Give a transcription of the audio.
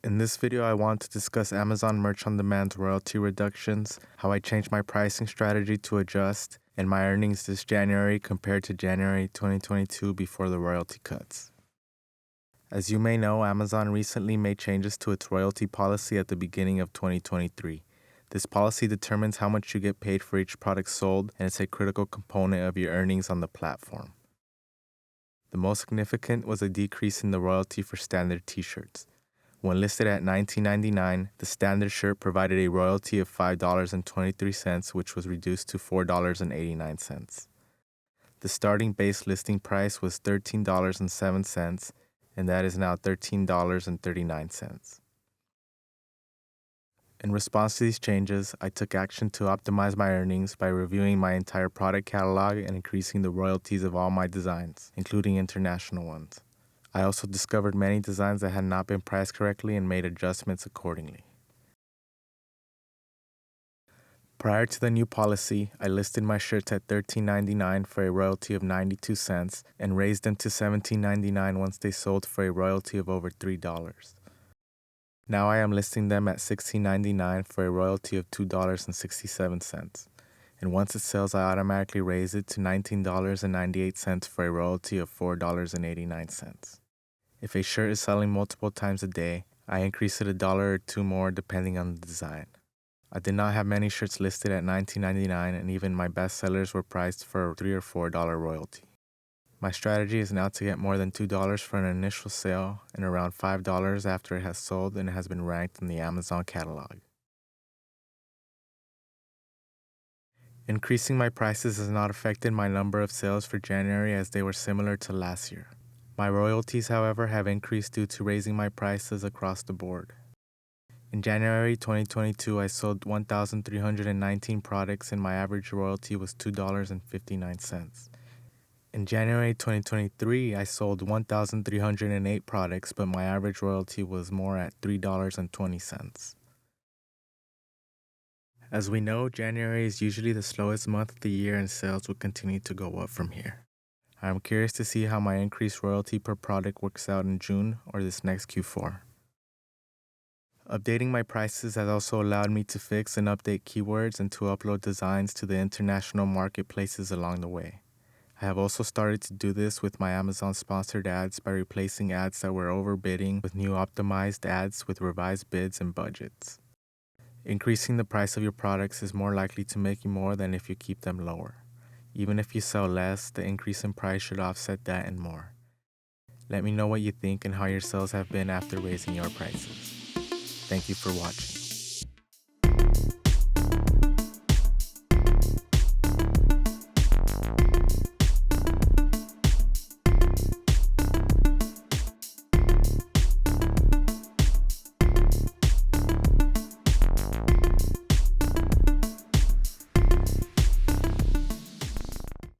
In this video, I want to discuss Amazon Merch on Demand's royalty reductions, how I changed my pricing strategy to adjust, and my earnings this January compared to January 2022 before the royalty cuts. As you may know, Amazon recently made changes to its royalty policy at the beginning of 2023. This policy determines how much you get paid for each product sold, and it's a critical component of your earnings on the platform. The most significant was a decrease in the royalty for standard t-shirts. When listed at $19.99, the standard shirt provided a royalty of $5.23, which was reduced to $4.89. The starting base listing price was $13.07, and that is now $13.39. In response to these changes, I took action to optimize my earnings by reviewing my entire product catalog and increasing the royalties of all my designs, including international ones. I also discovered many designs that had not been priced correctly and made adjustments accordingly. Prior to the new policy, I listed my shirts at $13.99 for a royalty of 92 cents and raised them to $17.99 once they sold for a royalty of over $3. Now I am listing them at $16.99 for a royalty of $2.67. And once it sells, I automatically raise it to $19.98 for a royalty of $4.89. If a shirt is selling multiple times a day, I increase it $1 or $2 more depending on the design. I did not have many shirts listed at $19.99, and even my best sellers were priced for a $3 or $4 royalty. My strategy is now to get more than $2 for an initial sale and around $5 after it has sold and has been ranked in the Amazon catalog. Increasing my prices has not affected my number of sales for January, as they were similar to last year. My royalties, however, have increased due to raising my prices across the board. In January 2022, I sold 1,319 products and my average royalty was $2.59. In January 2023, I sold 1,308 products, but my average royalty was more at $3.20. As we know, January is usually the slowest month of the year and sales will continue to go up from here. I am curious to see how my increased royalty per product works out in June or this next Q4. Updating my prices has also allowed me to fix and update keywords and to upload designs to the international marketplaces along the way. I have also started to do this with my Amazon sponsored ads by replacing ads that were overbidding with new optimized ads with revised bids and budgets. Increasing the price of your products is more likely to make you more than if you keep them lower. Even if you sell less, the increase in price should offset that and more. Let me know what you think and how your sales have been after raising your prices. Thank you for watching.